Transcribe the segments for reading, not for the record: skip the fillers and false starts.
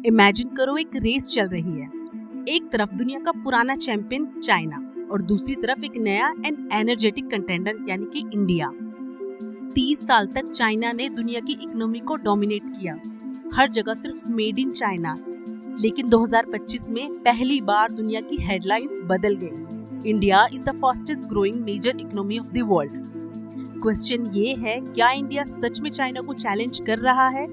Imagine करो एक race चल रही है। एक तरफ दुनिया का पुराना चैंपियन चाइना और दूसरी तरफ एक नया एंड एनर्जेटिक कंटेंडर यानी कि इंडिया। 30 साल तक चाइना ने दुनिया की इकोनॉमी को डोमिनेट किया, हर जगह सिर्फ मेड इन चाइना। लेकिन 2025 में पहली बार दुनिया की हेडलाइंस बदल गई। India is the fastest growing major economy of the world. Question ये है, क्या इंडिया सच में चाइना को चैलेंज कर रहा है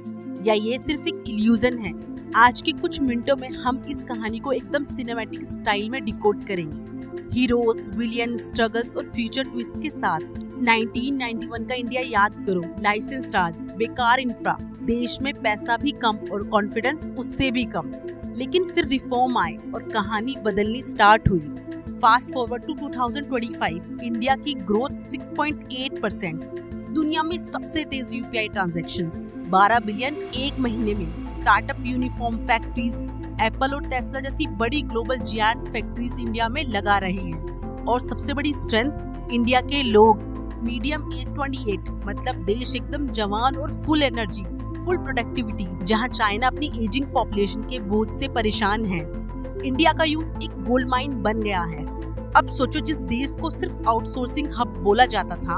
या ये सिर्फ एक इल्यूजन है? आज के कुछ मिनटों में हम इस कहानी को एकदम सिनेमैटिक स्टाइल में डिकोड करेंगे, हीरोज, विलियन, स्ट्रगल्स और फ्यूचर ट्विस्ट के साथ। 1991 का इंडिया याद करो, लाइसेंस राज, बेकार इंफ्रा, देश में पैसा भी कम और कॉन्फिडेंस उससे भी कम। लेकिन फिर रिफॉर्म आए और कहानी बदलनी स्टार्ट हुई। फास्ट फॉरवर्ड टू 2025, इंडिया की ग्रोथ 6.8%, दुनिया में सबसे तेज यूपीआई ट्रांजैक्शंस, 12 बिलियन एक महीने में, स्टार्टअप, यूनिफॉर्म फैक्ट्रीज, एप्पल और टेस्ला जैसी बड़ी ग्लोबल जायंट फैक्ट्रीज इंडिया में लगा रहे हैं। और सबसे बड़ी स्ट्रेंथ, इंडिया के लोग, मीडियम एज 28, मतलब देश एकदम जवान और फुल एनर्जी, फुल प्रोडक्टिविटी, जहां चाइना अपनी एजिंग पॉपुलेशन के बोझ से परेशान है। इंडिया का यूथ एक गोल्ड माइन बन गया है। अब सोचो, जिस देश को सिर्फ आउटसोर्सिंग हब बोला जाता था,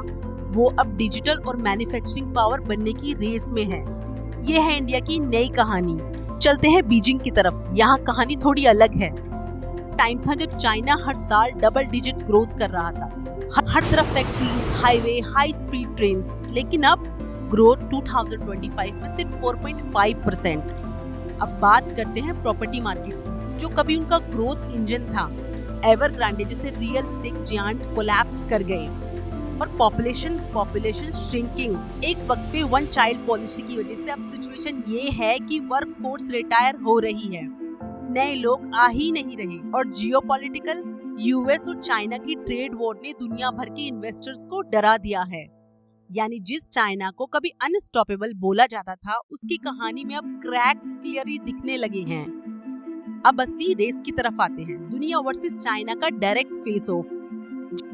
वो अब डिजिटल और मैन्युफैक्चरिंग पावर बनने की रेस में है। ये है इंडिया की नई कहानी। चलते हैं बीजिंग की तरफ। यहाँ कहानी थोड़ी अलग है। टाइम था जब चाइना हर साल डबल डिजिट ग्रोथ कर रहा था, हर तरफ factories, highway, high speed trains. लेकिन अब ग्रोथ 2025 में सिर्फ 4.5%। अब बात करते हैं प्रॉपर्टी मार्केट की, जो कभी उनका ग्रोथ इंजन था। एवरग्रांडे जैसे रियल एस्टेट जायंट कोलैप्स कर गए और पॉपुलेशन श्रिंकिंग। एक वक्त पे वन चाइल्ड पॉलिसी की वजह से अब सिचुएशन ये है कि वर्कफोर्स रिटायर हो रही है, नए लोग आ ही नहीं रहे। और जियोपॉलिटिकल, यूएस और चाइना की ट्रेड वॉर ने दुनिया भर के इन्वेस्टर्स को डरा दिया है। यानी जिस चाइना को कभी अनस्टॉपेबल बोला जाता था, उसकी कहानी में अब क्रैक्स क्लियरली दिखने लगे हैं। अब असली रेस की तरफ आते हैं, दुनिया वर्सेस चाइना का direct face of.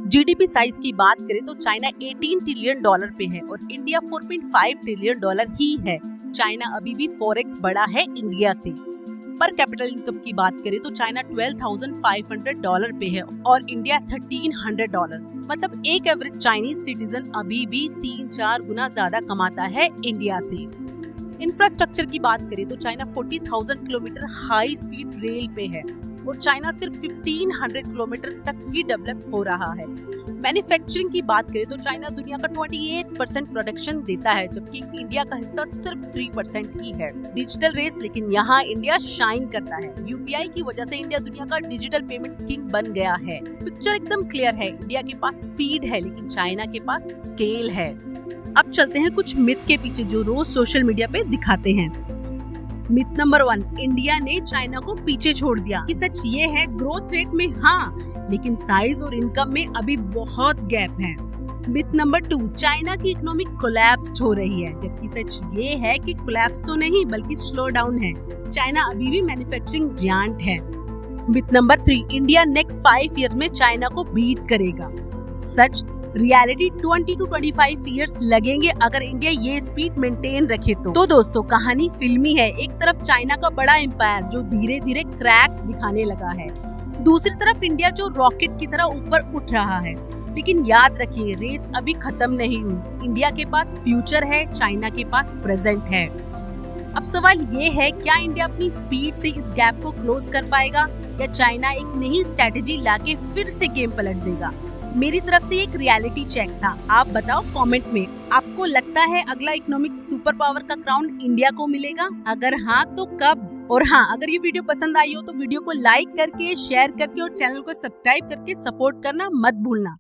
GDP size की बात करें तो चाइना $18 ट्रिलियन पे है और इंडिया $4.5 ट्रिलियन ही है। चाइना अभी भी 4x बड़ा है इंडिया से। पर कैपिटल इनकम की बात करें तो चाइना $12,500 पे है और इंडिया $1,300। मतलब एक एवरेज चाइनीज सिटीजन अभी भी 3-4 गुना ज्यादा कमाता है इंडिया से। इंफ्रास्ट्रक्चर की बात करें तो China 40,000 kilometre high speed rail पे है और चाइना सिर्फ 1,500 किलोमीटर तक ही डेवलप हो रहा है। मैन्युफैक्चरिंग की बात करें तो चाइना दुनिया का 28% प्रोडक्शन देता है, जबकि इंडिया का हिस्सा सिर्फ 3% ही है। डिजिटल रेस, लेकिन यहाँ इंडिया शाइन करता है। यूपीआई की वजह से इंडिया दुनिया का डिजिटल पेमेंट किंग बन गया है। पिक्चर एकदम क्लियर है, इंडिया के पास स्पीड है लेकिन चाइना के पास स्केल है। अब चलते हैं कुछ मिथ के पीछे जो रोज सोशल मीडिया पे दिखाते हैं। मिथ नंबर 1, इंडिया ने चाइना को पीछे छोड़ दिया। कि सच ये है, ग्रोथ रेट में हाँ, लेकिन साइज और इनकम में अभी बहुत गैप है। मिथ नंबर 2, चाइना की इकोनॉमी कोलैप्स हो रही है। जबकि सच ये है कि कोलैप्स तो नहीं बल्कि स्लो डाउन है। चाइना अभी भी मैन्युफैक्चरिंग जायंट है। Myth number 3, India next 5 year में चाइना को बीट करेगा। सच, रियलिटी 20 to 25 इयर्स लगेंगे अगर इंडिया ये स्पीड मेंटेन रखे तो दोस्तों कहानी फिल्मी है। एक तरफ चाइना का बड़ा एम्पायर जो धीरे धीरे क्रैक दिखाने लगा है, दूसरी तरफ इंडिया जो रॉकेट की तरह ऊपर उठ रहा है। लेकिन याद रखिए, रेस अभी खत्म नहीं हुई। इंडिया के पास फ्यूचर है, चाइना के पास प्रेजेंट है। अब सवाल ये है, क्या इंडिया अपनी स्पीड से इस गैप को क्लोज कर पाएगा या चाइना एक नई स्ट्रेटेजी लाके फिर से गेम पलट देगा? मेरी तरफ से एक रियलिटी चेक था। आप बताओ कमेंट में, आपको लगता है अगला इकोनॉमिक सुपर पावर का क्राउन इंडिया को मिलेगा? अगर हाँ तो कब? और हाँ, अगर ये वीडियो पसंद आई हो तो वीडियो को लाइक करके, शेयर करके और चैनल को सब्सक्राइब करके सपोर्ट करना मत भूलना।